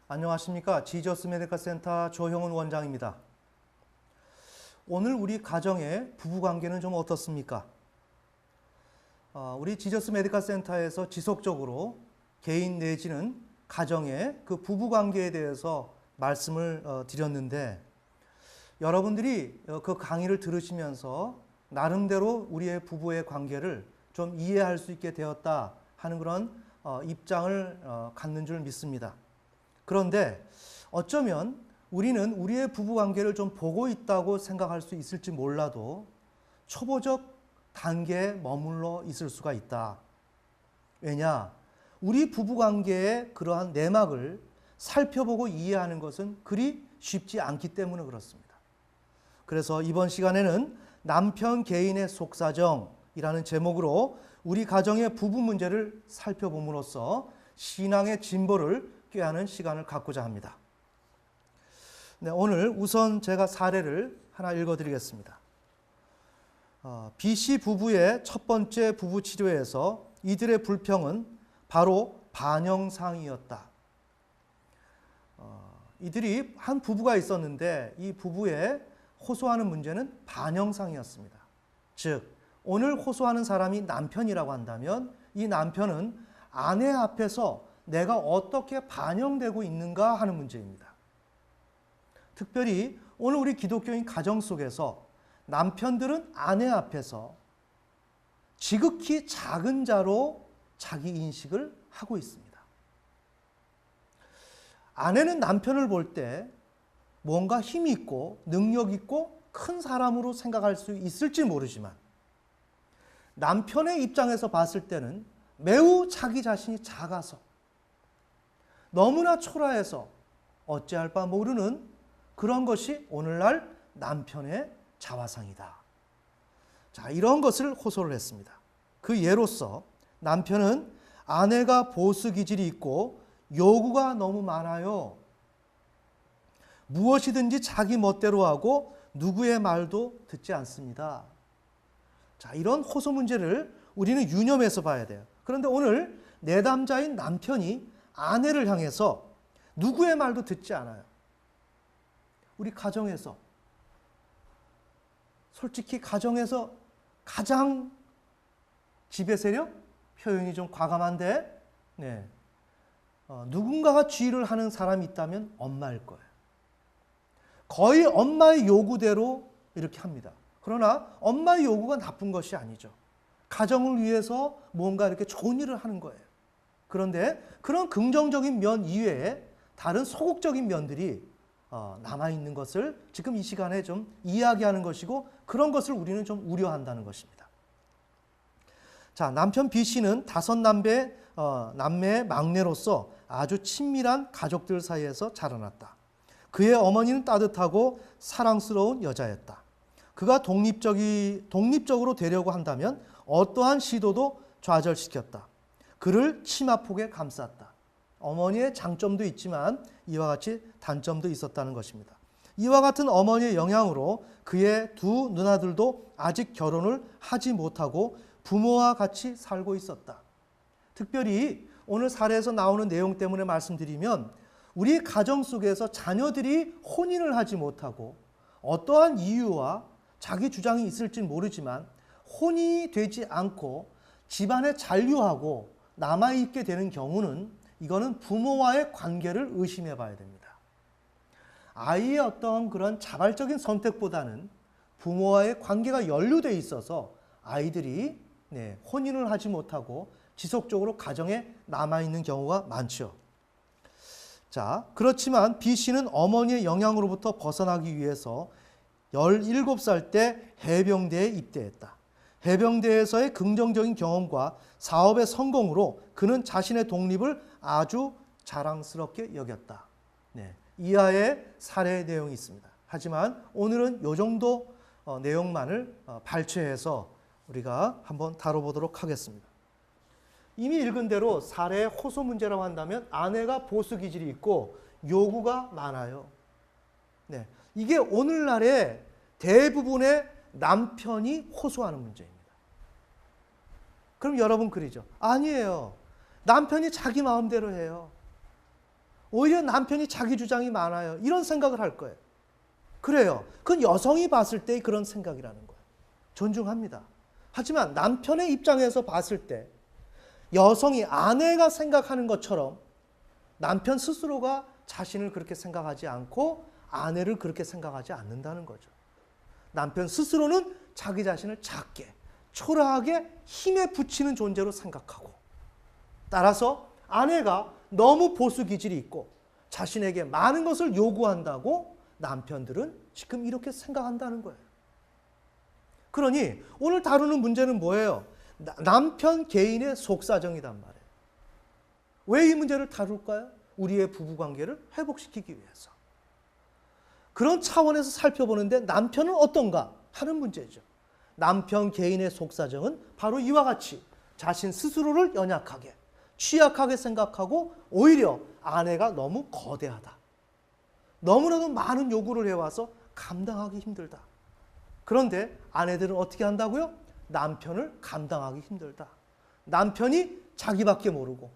안녕하십니까. 지저스 메디컬 센터 조형훈 원장입니다. 오늘 우리 가정의 부부관계는 좀 어떻습니까? 우리 지저스 메디컬 센터에서 지속적으로 개인 내지는 가정의 그 부부관계에 대해서 말씀을 드렸는데, 여러분들이 그 강의를 들으시면서 나름대로 우리의 부부의 관계를 좀 이해할 수 있게 되었다 하는 그런 입장을 갖는 줄 믿습니다. 그런데 어쩌면 우리는 우리의 부부관계를 좀 보고 있다고 생각할 수 있을지 몰라도 초보적 단계에 머물러 있을 수가 있다. 왜냐? 우리 부부관계의 그러한 내막을 살펴보고 이해하는 것은 그리 쉽지 않기 때문에 그렇습니다. 그래서 이번 시간에는 남편 개인의 속사정이라는 제목으로 우리 가정의 부부 문제를 살펴봄으로써 신앙의 진보를 꾀하는 시간을 갖고자 합니다. 네, 오늘 우선 제가 사례를 하나 읽어드리겠습니다. B씨 부부의 첫 번째 부부 치료에서 이들의 불평은 바로 반영상이었다. 이들이 한 부부가 있었는데 이 부부의 호소하는 문제는 반영상이었습니다. 즉, 오늘 호소하는 사람이 남편이라고 한다면 이 남편은 아내 앞에서 내가 어떻게 반영되고 있는가 하는 문제입니다. 특별히 오늘 우리 기독교인 가정 속에서 남편들은 아내 앞에서 지극히 작은 자로 자기 인식을 하고 있습니다. 아내는 남편을 볼 때 뭔가 힘이 있고 능력 있고 큰 사람으로 생각할 수 있을지 모르지만 남편의 입장에서 봤을 때는 매우 자기 자신이 작아서 너무나 초라해서 어찌할 바 모르는 그런 것이 오늘날 남편의 자화상이다. 자, 이런 것을 호소를 했습니다. 그 예로서 남편은 아내가 보수 기질이 있고 요구가 너무 많아요. 무엇이든지 자기 멋대로 하고 누구의 말도 듣지 않습니다. 자, 이런 호소 문제를 우리는 유념해서 봐야 돼요. 그런데 오늘 내담자인 남편이 아내를 향해서 누구의 말도 듣지 않아요. 우리 가정에서, 솔직히 가정에서 가장 지배 세력? 표현이 좀 과감한데, 누군가가 지휘를 하는 사람이 있다면 엄마일 거예요. 거의 엄마의 요구대로 이렇게 합니다. 그러나 엄마의 요구가 나쁜 것이 아니죠. 가정을 위해서 뭔가 이렇게 좋은 일을 하는 거예요. 그런데 그런 긍정적인 면 이외에 다른 소극적인 면들이 남아있는 것을 지금 이 시간에 좀 이야기하는 것이고, 그런 것을 우리는 좀 우려한다는 것입니다. 자, 남편 B씨는 5남매의 막내로서 아주 친밀한 가족들 사이에서 자라났다. 그의 어머니는 따뜻하고 사랑스러운 여자였다. 그가 독립적으로 되려고 한다면 어떠한 시도도 좌절시켰다. 그를 치마폭에 감쌌다. 어머니의 장점도 있지만 이와 같이 단점도 있었다는 것입니다. 이와 같은 어머니의 영향으로 그의 두 누나들도 아직 결혼을 하지 못하고 부모와 같이 살고 있었다. 특별히 오늘 사례에서 나오는 내용 때문에 말씀드리면, 우리 가정 속에서 자녀들이 혼인을 하지 못하고 어떠한 이유와 자기 주장이 있을지 모르지만 혼인이 되지 않고 집안에 잔류하고 남아있게 되는 경우는 이거는 부모와의 관계를 의심해 봐야 됩니다. 아이의 어떤 그런 자발적인 선택보다는 부모와의 관계가 연루되어 있어서 아이들이 혼인을 하지 못하고 지속적으로 가정에 남아있는 경우가 많죠. 자, 그렇지만 B씨는 어머니의 영향으로부터 벗어나기 위해서 17살 때 해병대에 입대했다. 해병대에서의 긍정적인 경험과 사업의 성공으로 그는 자신의 독립을 아주 자랑스럽게 여겼다. 이하의 사례 내용이 있습니다. 하지만 오늘은 이 정도 내용만을 발췌해서 우리가 한번 다뤄보도록 하겠습니다. 이미 읽은 대로 사례의 호소 문제라고 한다면 아내가 보수 기질이 있고 요구가 많아요. 이게 오늘날의 대부분의 남편이 호소하는 문제입니다. 그럼 여러분 그러죠. 아니에요. 남편이 자기 마음대로 해요. 오히려 남편이 자기 주장이 많아요. 이런 생각을 할 거예요. 그래요. 그건 여성이 봤을 때의 그런 생각이라는 거예요. 존중합니다. 하지만 남편의 입장에서 봤을 때 여성이 아내가 생각하는 것처럼 남편 스스로가 자신을 그렇게 생각하지 않고 아내를 그렇게 생각하지 않는다는 거죠. 남편 스스로는 자기 자신을 작게, 초라하게 힘에 부치는 존재로 생각하고, 따라서 아내가 너무 보수 기질이 있고 자신에게 많은 것을 요구한다고 남편들은 지금 이렇게 생각한다는 거예요. 그러니 오늘 다루는 문제는 뭐예요? 남편 개인의 속사정이란 말이에요. 왜 이 문제를 다룰까요? 우리의 부부관계를 회복시키기 위해서. 그런 차원에서 살펴보는데 남편은 어떤가 하는 문제죠. 남편 개인의 속사정은 바로 이와 같이 자신 스스로를 연약하게, 취약하게 생각하고 오히려 아내가 너무 거대하다. 너무나도 많은 요구를 해와서 감당하기 힘들다. 그런데 아내들은 어떻게 한다고요? 남편을 감당하기 힘들다. 남편이 자기밖에 모르고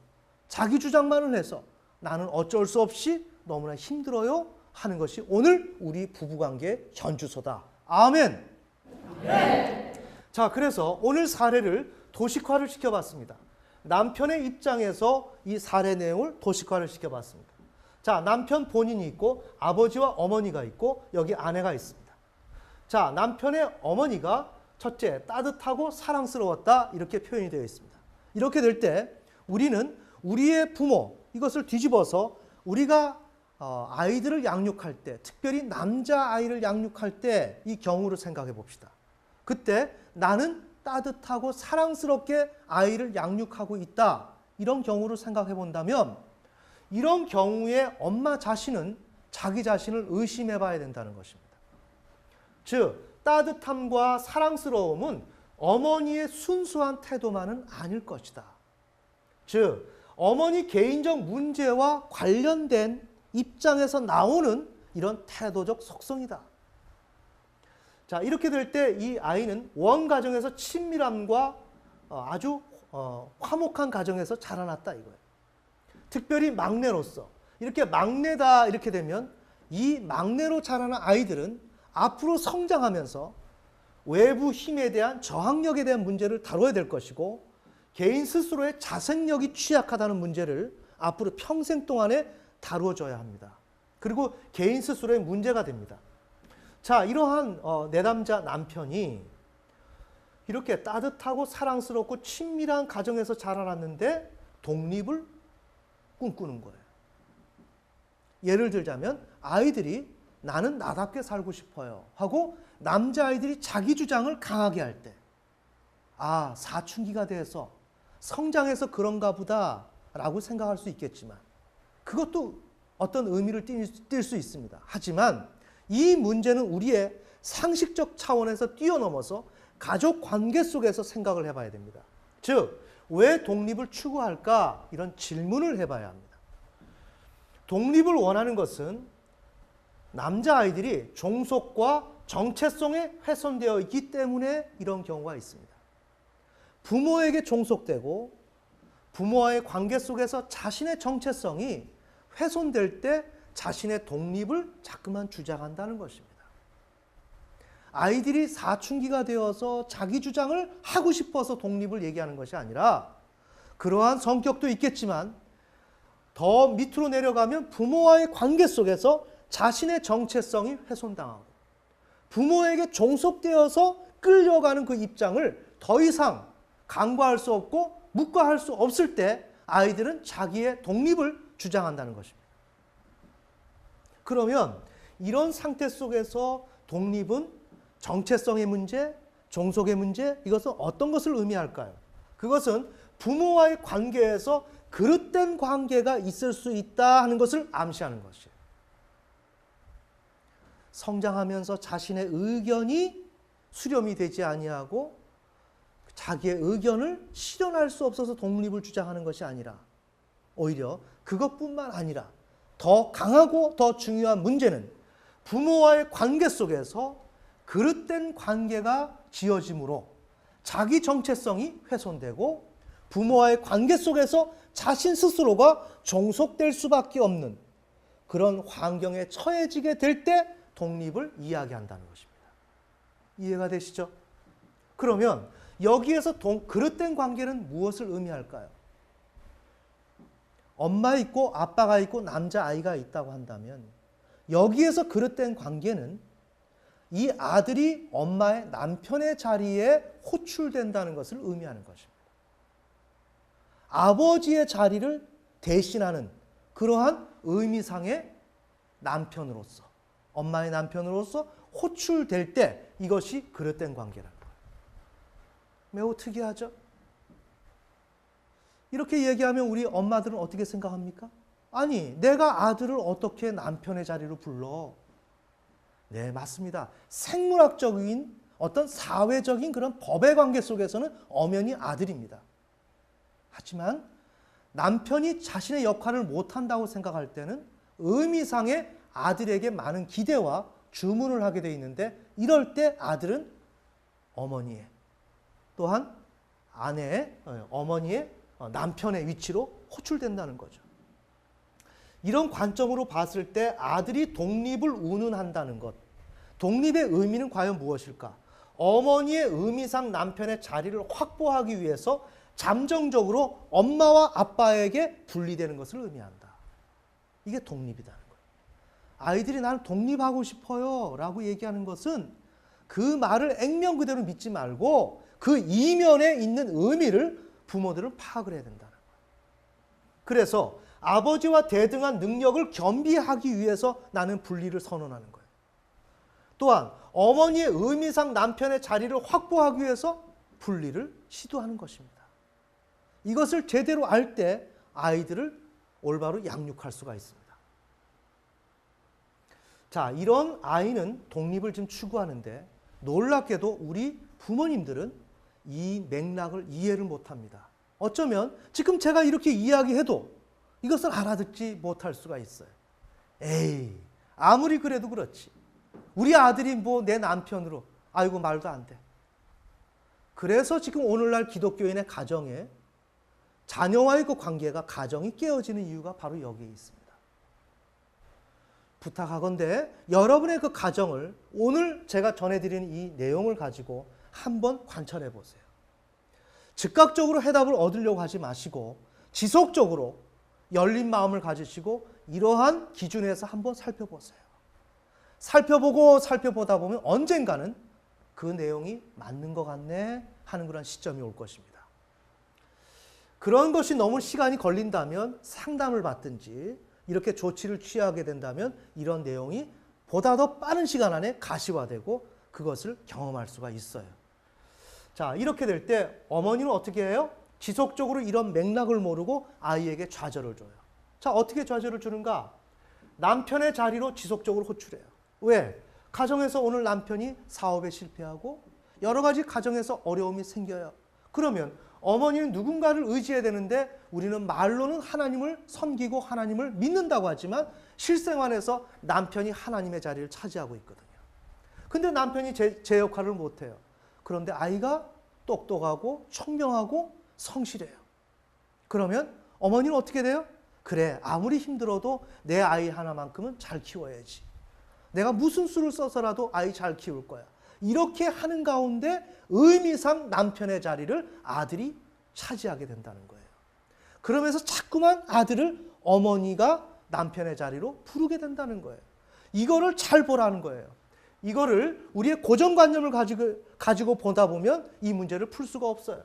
자기 주장만을 해서 나는 어쩔 수 없이 너무나 힘들어요 하는 것이 오늘 우리 부부관계의 현주소다. 아멘. 네. 자, 그래서 오늘 사례를 도식화를 시켜봤습니다. 남편의 입장에서 이 사례 내용을 도식화를 시켜봤습니다. 자, 남편 본인이 있고 아버지와 어머니가 있고 여기 아내가 있습니다. 자, 남편의 어머니가 첫째, 따뜻하고 사랑스러웠다 이렇게 표현이 되어 있습니다. 이렇게 될 때 우리는 우리의 부모, 이것을 뒤집어서 우리가 아이들을 양육할 때, 특별히 남자아이를 양육할 때 이 경우를 생각해 봅시다. 그때 나는 따뜻하고 사랑스럽게 아이를 양육하고 있다. 이런 경우를 생각해 본다면 이런 경우에 엄마 자신은 자기 자신을 의심해 봐야 된다는 것입니다. 즉, 따뜻함과 사랑스러움은 어머니의 순수한 태도만은 아닐 것이다. 즉, 어머니 개인적 문제와 관련된 입장에서 나오는 이런 태도적 속성이다. 자, 이렇게 될 때 이 아이는 원가정에서 친밀함과 아주 화목한 가정에서 자라났다 이거예요. 특별히 막내로서 이렇게 막내다 이렇게 되면 이 막내로 자라는 아이들은 앞으로 성장하면서 외부 힘에 대한 저항력에 대한 문제를 다뤄야 될 것이고 개인 스스로의 자생력이 취약하다는 문제를 앞으로 평생 동안에 다루어줘야 합니다. 그리고 개인 스스로의 문제가 됩니다. 자, 이러한 내담자 남편이 이렇게 따뜻하고 사랑스럽고 친밀한 가정에서 자라났는데 독립을 꿈꾸는 거예요. 예를 들자면 아이들이 나는 나답게 살고 싶어요 하고 남자아이들이 자기 주장을 강하게 할 때 아, 사춘기가 돼서 성장해서 그런가 보다 라고 생각할 수 있겠지만 그것도 어떤 의미를 띌 수 있습니다. 하지만 이 문제는 우리의 상식적 차원에서 뛰어넘어서 가족 관계 속에서 생각을 해봐야 됩니다. 즉, 왜 독립을 추구할까? 이런 질문을 해봐야 합니다. 독립을 원하는 것은 남자아이들이 종속과 정체성에 훼손되어 있기 때문에 이런 경우가 있습니다. 부모에게 종속되고 부모와의 관계 속에서 자신의 정체성이 훼손될 때 자신의 독립을 자꾸만 주장한다는 것입니다. 아이들이 사춘기가 되어서 자기 주장을 하고 싶어서 독립을 얘기하는 것이 아니라 그러한 성격도 있겠지만 더 밑으로 내려가면 부모와의 관계 속에서 자신의 정체성이 훼손당하고 부모에게 종속되어서 끌려가는 그 입장을 더 이상 강구할 수 없고 묵과할 수 없을 때 아이들은 자기의 독립을 주장한다는 것입니다. 그러면 이런 상태 속에서 독립은 정체성의 문제, 종속의 문제, 이것은 어떤 것을 의미할까요? 그것은 부모와의 관계에서 그릇된 관계가 있을 수 있다 하는 것을 암시하는 것이에요. 성장하면서 자신의 의견이 수렴이 되지 아니하고 자기의 의견을 실현할 수 없어서 독립을 주장하는 것이 아니라 오히려 그것뿐만 아니라 더 강하고 더 중요한 문제는 부모와의 관계 속에서 그릇된 관계가 지어짐으로 자기 정체성이 훼손되고 부모와의 관계 속에서 자신 스스로가 종속될 수밖에 없는 그런 환경에 처해지게 될 때 독립을 이야기한다는 것입니다. 이해가 되시죠? 그러면 여기에서 그릇된 관계는 무엇을 의미할까요? 엄마 있고 아빠가 있고 남자아이가 있다고 한다면 여기에서 그릇된 관계는 이 아들이 엄마의 남편의 자리에 호출된다는 것을 의미하는 것입니다. 아버지의 자리를 대신하는 그러한 의미상의 남편으로서, 엄마의 남편으로서 호출될 때 이것이 그릇된 관계라는 거예요. 매우 특이하죠? 이렇게 얘기하면 우리 엄마들은 어떻게 생각합니까? 아니, 내가 아들을 어떻게 남편의 자리로 불러? 네, 맞습니다. 생물학적인 어떤 사회적인 그런 법의 관계 속에서는 엄연히 아들입니다. 하지만 남편이 자신의 역할을 못한다고 생각할 때는 의미상의 아들에게 많은 기대와 주문을 하게 되어 있는데 이럴 때 아들은 어머니의 또한 아내의 어머니의 남편의 위치로 호출된다는 거죠. 이런 관점으로 봤을 때 아들이 독립을 운운한다는 것, 독립의 의미는 과연 무엇일까? 어머니의 의미상 남편의 자리를 확보하기 위해서 잠정적으로 엄마와 아빠에게 분리되는 것을 의미한다. 이게 독립이라는 거예요. 아이들이 나는 독립하고 싶어요 라고 얘기하는 것은 그 말을 액면 그대로 믿지 말고 그 이면에 있는 의미를 부모들은 파악을 해야 된다는 거예요. 그래서 아버지와 대등한 능력을 겸비하기 위해서 나는 분리를 선언하는 거예요. 또한 어머니의 의미상 남편의 자리를 확보하기 위해서 분리를 시도하는 것입니다. 이것을 제대로 알 때 아이들을 올바로 양육할 수가 있습니다. 자, 이런 아이는 독립을 지금 추구하는데 놀랍게도 우리 부모님들은 이 맥락을 이해를 못합니다. 어쩌면 지금 제가 이렇게 이야기해도 이것을 알아듣지 못할 수가 있어요. 에이, 아무리 그래도 그렇지. 우리 아들이 뭐 내 남편으로, 아이고 말도 안 돼. 그래서 지금 오늘날 기독교인의 가정에 자녀와의 그 관계가 가정이 깨어지는 이유가 바로 여기에 있습니다. 부탁하건대 여러분의 그 가정을 오늘 제가 전해드리는 이 내용을 가지고 한번 관찰해 보세요. 즉각적으로 해답을 얻으려고 하지 마시고 지속적으로 열린 마음을 가지시고 이러한 기준에서 한번 살펴보세요. 살펴보고 살펴보다 보면 언젠가는 그 내용이 맞는 것 같네 하는 그런 시점이 올 것입니다. 그런 것이 너무 시간이 걸린다면 상담을 받든지 이렇게 조치를 취하게 된다면 이런 내용이 보다 더 빠른 시간 안에 가시화되고 그것을 경험할 수가 있어요. 자, 이렇게 될 때 어머니는 어떻게 해요? 지속적으로 이런 맥락을 모르고 아이에게 좌절을 줘요. 자, 어떻게 좌절을 주는가? 남편의 자리로 지속적으로 호출해요. 왜? 가정에서 오늘 남편이 사업에 실패하고 여러 가지 가정에서 어려움이 생겨요. 그러면 어머니는 누군가를 의지해야 되는데 우리는 말로는 하나님을 섬기고 하나님을 믿는다고 하지만 실생활에서 남편이 하나님의 자리를 차지하고 있거든요. 근데 남편이 제 역할을 못해요. 그런데 아이가 똑똑하고 총명하고 성실해요. 그러면 어머니는 어떻게 돼요? 그래, 아무리 힘들어도 내 아이 하나만큼은 잘 키워야지. 내가 무슨 수를 써서라도 아이 잘 키울 거야. 이렇게 하는 가운데 의미상 남편의 자리를 아들이 차지하게 된다는 거예요. 그러면서 자꾸만 아들을 어머니가 남편의 자리로 부르게 된다는 거예요. 이거를 잘 보라는 거예요. 이거를 우리의 고정관념을 가지고 보다 보면 이 문제를 풀 수가 없어요.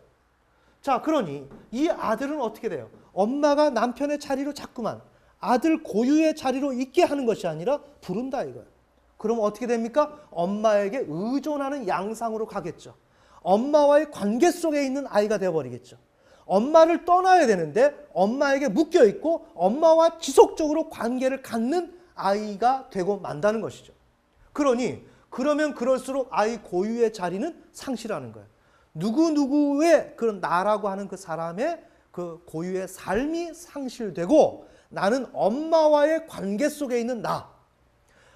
자, 그러니 이 아들은 어떻게 돼요? 엄마가 남편의 자리로 자꾸만 아들 고유의 자리로 있게 하는 것이 아니라 부른다 이거예요. 그럼 어떻게 됩니까? 엄마에게 의존하는 양상으로 가겠죠. 엄마와의 관계 속에 있는 아이가 되어버리겠죠. 엄마를 떠나야 되는데 엄마에게 묶여있고 엄마와 지속적으로 관계를 갖는 아이가 되고 만다는 것이죠. 그러면 그럴수록 아이 고유의 자리는 상실하는 거예요. 누구누구의 그런 나라고 하는 그 사람의 그 고유의 삶이 상실되고 나는 엄마와의 관계 속에 있는 나,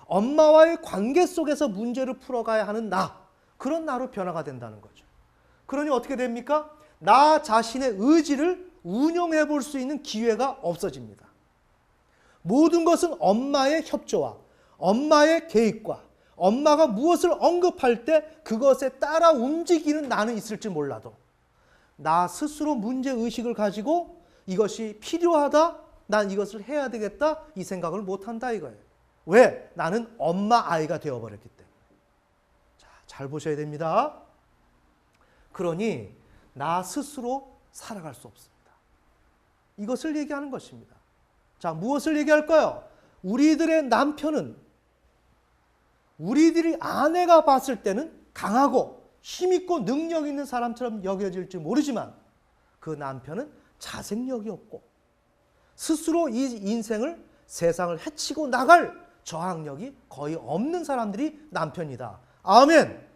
엄마와의 관계 속에서 문제를 풀어가야 하는 나, 그런 나로 변화가 된다는 거죠. 그러니 어떻게 됩니까? 나 자신의 의지를 운용해 볼 수 있는 기회가 없어집니다. 모든 것은 엄마의 협조와 엄마의 계획과 엄마가 무엇을 언급할 때 그것에 따라 움직이는 나는 있을지 몰라도 나 스스로 문제의식을 가지고 이것이 필요하다, 난 이것을 해야 되겠다, 이 생각을 못한다 이거예요. 왜? 나는 엄마 아이가 되어버렸기 때문에. 자, 잘 보셔야 됩니다. 그러니 나 스스로 살아갈 수 없습니다. 이것을 얘기하는 것입니다. 자, 무엇을 얘기할까요? 우리들의 남편은 우리들이 아내가 봤을 때는 강하고 힘있고 능력 있는 사람처럼 여겨질지 모르지만 그 남편은 자생력이 없고 스스로 이 인생을 세상을 해치고 나갈 저항력이 거의 없는 사람들이 남편이다. 아멘.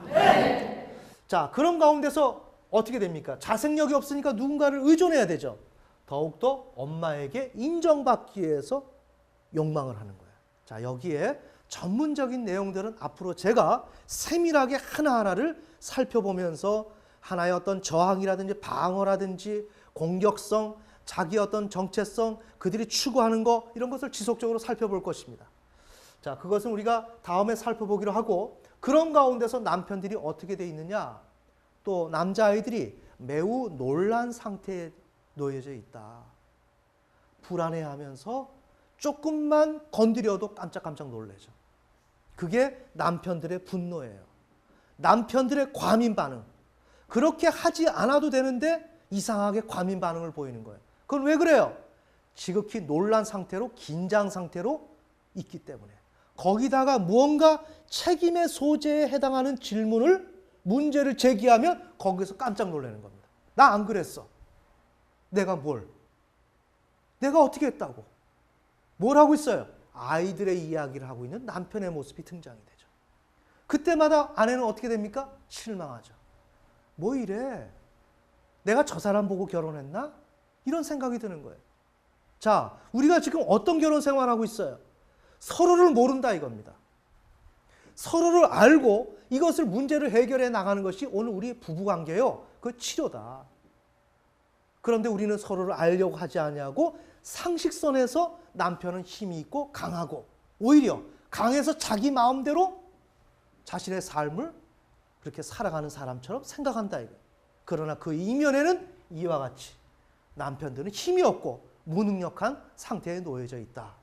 네. 자, 그런 가운데서 어떻게 됩니까? 자생력이 없으니까 누군가를 의존해야 되죠. 더욱더 엄마에게 인정받기 위해서 욕망을 하는 거예요. 자, 여기에 전문적인 내용들은 앞으로 제가 세밀하게 하나하나를 살펴보면서 하나의 어떤 저항이라든지 방어라든지 공격성, 자기 어떤 정체성, 그들이 추구하는 거 이런 것을 지속적으로 살펴볼 것입니다. 자, 그것은 우리가 다음에 살펴보기로 하고 그런 가운데서 남편들이 어떻게 돼 있느냐? 또 남자아이들이 매우 놀란 상태에 놓여져 있다. 불안해하면서 조금만 건드려도 깜짝깜짝 놀라죠. 그게 남편들의 분노예요. 남편들의 과민 반응. 그렇게 하지 않아도 되는데 이상하게 과민 반응을 보이는 거예요. 그건 왜 그래요? 지극히 놀란 상태로 긴장 상태로 있기 때문에. 거기다가 무언가 책임의 소재에 해당하는 질문을 문제를 제기하면 거기서 깜짝 놀라는 겁니다. 나 안 그랬어. 내가 뭘? 내가 어떻게 했다고? 뭘 하고 있어요? 아이들의 이야기를 하고 있는 남편의 모습이 등장이 되죠. 그때마다 아내는 어떻게 됩니까? 실망하죠. 뭐 이래? 내가 저 사람 보고 결혼했나? 이런 생각이 드는 거예요. 자, 우리가 지금 어떤 결혼 생활하고 있어요? 서로를 모른다 이겁니다. 서로를 알고 이것을 문제를 해결해 나가는 것이 오늘 우리 부부관계요. 그 치료다. 그런데 우리는 서로를 알려고 하지 않냐고 상식선에서 남편은 힘이 있고 강하고 오히려 강해서 자기 마음대로 자신의 삶을 그렇게 살아가는 사람처럼 생각한다 이거예요. 그러나 그 이면에는 이와 같이 남편들은 힘이 없고 무능력한 상태에 놓여져 있다.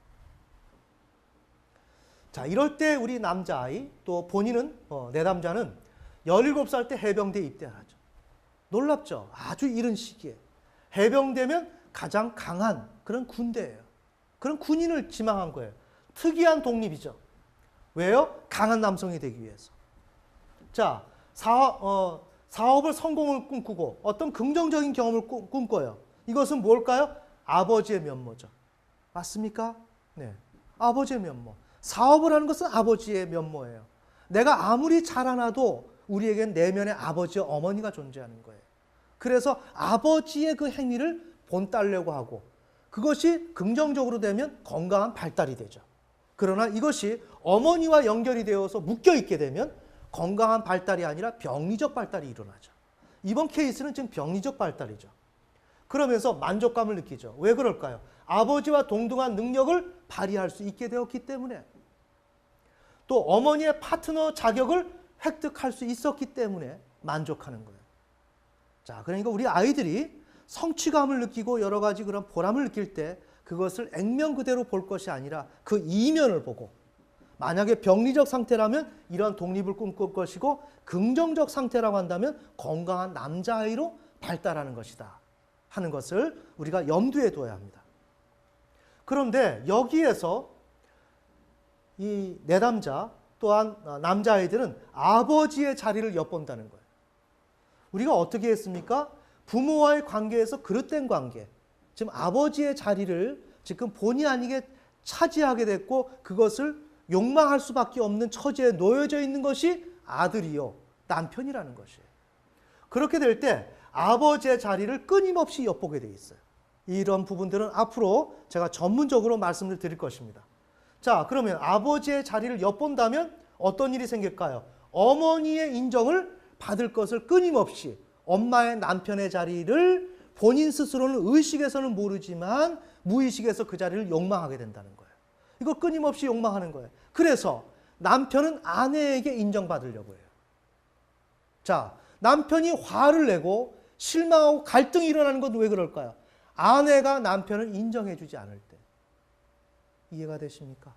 자, 이럴 때 우리 남자아이 또 본인은 내담자는 17살 때 해병대에 입대를 하죠. 놀랍죠? 아주 이른 시기에. 해병대면 가장 강한 그런 군대예요. 그런 군인을 지망한 거예요. 특이한 독립이죠. 왜요? 강한 남성이 되기 위해서. 자, 사업을 성공을 꿈꾸고 어떤 긍정적인 경험을 꿈꿔요. 이것은 뭘까요? 아버지의 면모죠. 맞습니까? 네. 아버지의 면모. 사업을 하는 것은 아버지의 면모예요. 내가 아무리 자라나도 우리에겐 내면에 아버지와 어머니가 존재하는 거예요. 그래서 아버지의 그 행위를 본따려고 하고 그것이 긍정적으로 되면 건강한 발달이 되죠. 그러나 이것이 어머니와 연결이 되어서 묶여있게 되면 건강한 발달이 아니라 병리적 발달이 일어나죠. 이번 케이스는 지금 병리적 발달이죠. 그러면서 만족감을 느끼죠. 왜 그럴까요? 아버지와 동등한 능력을 발휘할 수 있게 되었기 때문에 또 어머니의 파트너 자격을 획득할 수 있었기 때문에 만족하는 거예요. 자, 그러니까 우리 아이들이 성취감을 느끼고 여러 가지 그런 보람을 느낄 때 그것을 액면 그대로 볼 것이 아니라 그 이면을 보고 만약에 병리적 상태라면 이러한 독립을 꿈꿀 것이고 긍정적 상태라고 한다면 건강한 남자아이로 발달하는 것이다 하는 것을 우리가 염두에 둬야 합니다. 그런데 여기에서 이 내담자 또한 남자아이들은 아버지의 자리를 엿본다는 거예요. 우리가 어떻게 했습니까? 부모와의 관계에서 그릇된 관계, 지금 아버지의 자리를 지금 본의 아니게 차지하게 됐고 그것을 욕망할 수밖에 없는 처지에 놓여져 있는 것이 아들이요, 남편이라는 것이에요. 그렇게 될 때 아버지의 자리를 끊임없이 엿보게 돼 있어요. 이런 부분들은 앞으로 제가 전문적으로 말씀을 드릴 것입니다. 자, 그러면 아버지의 자리를 엿본다면 어떤 일이 생길까요? 어머니의 인정을 받을 것을 끊임없이 엄마의 남편의 자리를 본인 스스로는 의식에서는 모르지만 무의식에서 그 자리를 욕망하게 된다는 거예요. 이거 끊임없이 욕망하는 거예요. 그래서 남편은 아내에게 인정받으려고 해요. 자, 남편이 화를 내고 실망하고 갈등이 일어나는 건 왜 그럴까요? 아내가 남편을 인정해주지 않을 때. 이해가 되십니까?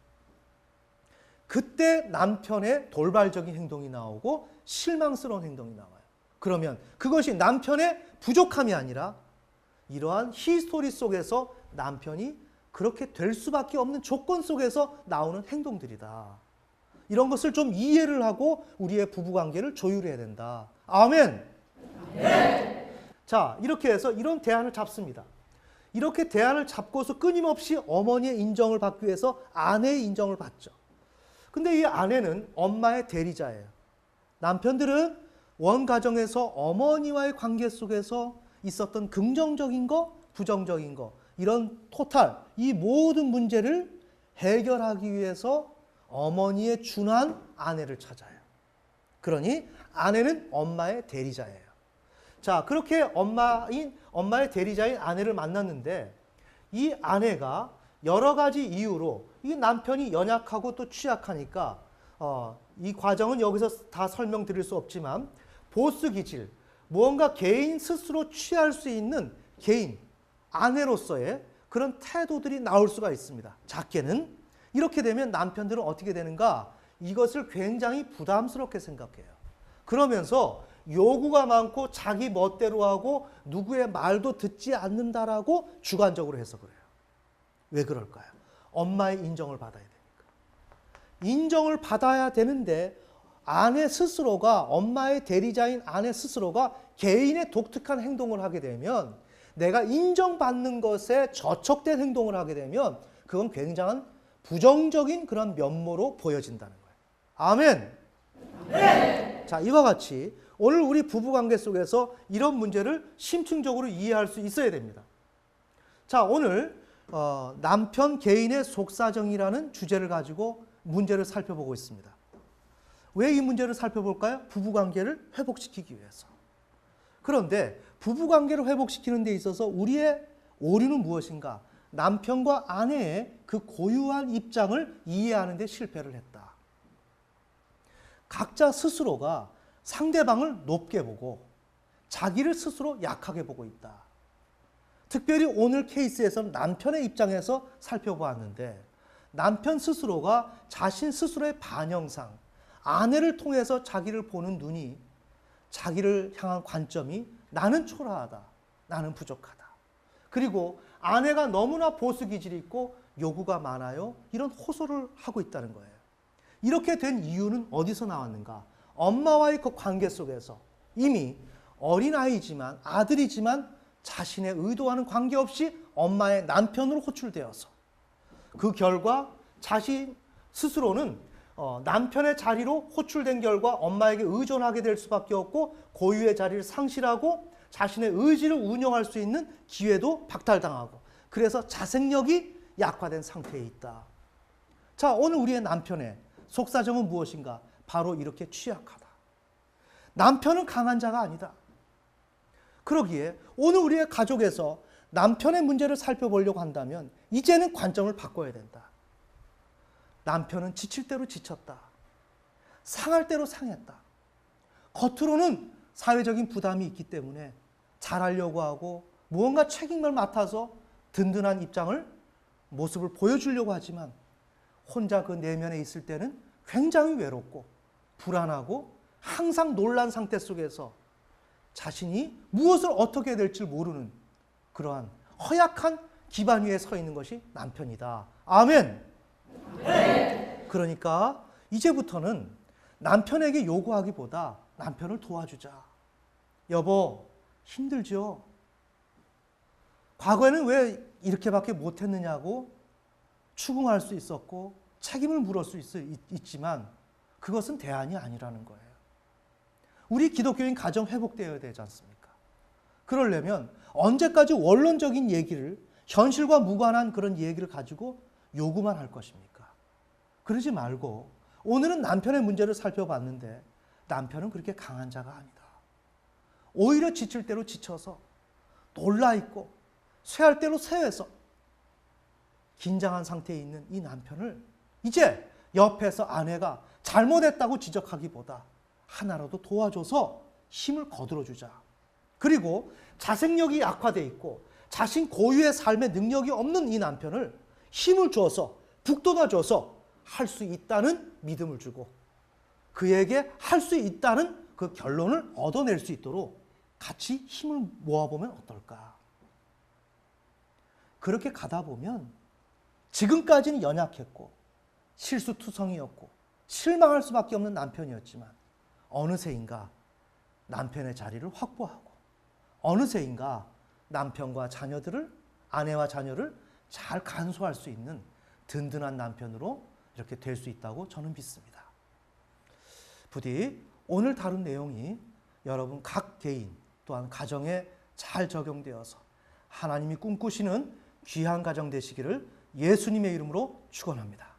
그때 남편의 돌발적인 행동이 나오고 실망스러운 행동이 나와요. 그러면 그것이 남편의 부족함이 아니라 이러한 히스토리 속에서 남편이 그렇게 될 수밖에 없는 조건 속에서 나오는 행동들이다. 이런 것을 좀 이해를 하고 우리의 부부관계를 조율해야 된다. 아멘. 네. 자, 이렇게 해서 이런 대안을 잡습니다. 이렇게 대안을 잡고서 끊임없이 어머니의 인정을 받기 위해서 아내의 인정을 받죠. 근데 이 아내는 엄마의 대리자예요. 남편들은 원가정에서 어머니와의 관계 속에서 있었던 긍정적인 거, 부정적인 거, 이런 토탈, 이 모든 문제를 해결하기 위해서 어머니의 준한 아내를 찾아요. 그러니 아내는 엄마의 대리자예요. 자, 그렇게 엄마의 대리자인 아내를 만났는데 이 아내가 여러 가지 이유로 이 남편이 연약하고 또 취약하니까 이 과정은 여기서 다 설명드릴 수 없지만 보스 기질, 무언가 개인 스스로 취할 수 있는 개인, 아내로서의 그런 태도들이 나올 수가 있습니다. 작게는 이렇게 되면 남편들은 어떻게 되는가? 이것을 굉장히 부담스럽게 생각해요. 그러면서 요구가 많고 자기 멋대로 하고 누구의 말도 듣지 않는다라고 주관적으로 해석을 해요. 왜 그럴까요? 엄마의 인정을 받아야 되니까. 인정을 받아야 되는데 아내 스스로가, 엄마의 대리자인 아내 스스로가 개인의 독특한 행동을 하게 되면, 내가 인정받는 것에 저촉된 행동을 하게 되면 그건 굉장한 부정적인 그런 면모로 보여진다는 거예요. 아멘. 네. 자, 이와 같이 오늘 우리 부부관계 속에서 이런 문제를 심층적으로 이해할 수 있어야 됩니다. 자, 오늘 남편 개인의 속사정이라는 주제를 가지고 문제를 살펴보고 있습니다. 왜 이 문제를 살펴볼까요? 부부관계를 회복시키기 위해서. 그런데 부부관계를 회복시키는 데 있어서 우리의 오류는 무엇인가? 남편과 아내의 그 고유한 입장을 이해하는 데 실패를 했다. 각자 스스로가 상대방을 높게 보고 자기를 스스로 약하게 보고 있다. 특별히 오늘 케이스에서는 남편의 입장에서 살펴보았는데 남편 스스로가 자신 스스로의 반영상, 아내를 통해서 자기를 보는 눈이, 자기를 향한 관점이 나는 초라하다, 나는 부족하다. 그리고 아내가 너무나 보수 기질이 있고 요구가 많아요. 이런 호소를 하고 있다는 거예요. 이렇게 된 이유는 어디서 나왔는가? 엄마와의 그 관계 속에서 이미 어린아이지만, 아들이지만 자신의 의도와는 관계없이 엄마의 남편으로 호출되어서 그 결과 자신 스스로는 남편의 자리로 호출된 결과 엄마에게 의존하게 될 수밖에 없고 고유의 자리를 상실하고 자신의 의지를 운영할 수 있는 기회도 박탈당하고, 그래서 자생력이 약화된 상태에 있다. 자, 오늘 우리의 남편의 속사정은 무엇인가? 바로 이렇게 취약하다. 남편은 강한 자가 아니다. 그러기에 오늘 우리의 가족에서 남편의 문제를 살펴보려고 한다면 이제는 관점을 바꿔야 된다. 남편은 지칠 대로 지쳤다. 상할 대로 상했다. 겉으로는 사회적인 부담이 있기 때문에 잘하려고 하고 무언가 책임을 맡아서 든든한 모습을 보여주려고 하지만 혼자 그 내면에 있을 때는 굉장히 외롭고 불안하고 항상 놀란 상태 속에서 자신이 무엇을 어떻게 해야 될지 모르는 그러한 허약한 기반 위에 서 있는 것이 남편이다. 아멘. 네. 그러니까 이제부터는 남편에게 요구하기보다 남편을 도와주자. 여보, 힘들죠? 과거에는 왜 이렇게밖에 못했느냐고 추궁할 수 있었고 책임을 물을 수 있지만 그것은 대안이 아니라는 거예요. 우리 기독교인 가정 회복되어야 되지 않습니까? 그러려면 언제까지 원론적인 얘기를, 현실과 무관한 그런 얘기를 가지고 요구만 할 것입니까? 그러지 말고 오늘은 남편의 문제를 살펴봤는데 남편은 그렇게 강한 자가 아니다. 오히려 지칠 대로 지쳐서 놀라있고 쇠할 대로 쇠해서 긴장한 상태에 있는 이 남편을 이제 옆에서 아내가 잘못했다고 지적하기보다 하나라도 도와줘서 힘을 거들어주자. 그리고 자생력이 약화되어 있고 자신 고유의 삶의 능력이 없는 이 남편을 힘을 줘서 북돋아줘서 할 수 있다는 믿음을 주고 그에게 할 수 있다는 그 결론을 얻어낼 수 있도록 같이 힘을 모아보면 어떨까. 그렇게 가다 보면 지금까지는 연약했고 실수투성이었고 실망할 수밖에 없는 남편이었지만 어느새인가 남편의 자리를 확보하고 어느새인가 남편과 자녀들을 아내와 자녀를 잘 간수할 수 있는 든든한 남편으로 이렇게 될 수 있다고 저는 믿습니다. 부디 오늘 다룬 내용이 여러분 각 개인 또한 가정에 잘 적용되어서 하나님이 꿈꾸시는 귀한 가정 되시기를 예수님의 이름으로 축원합니다.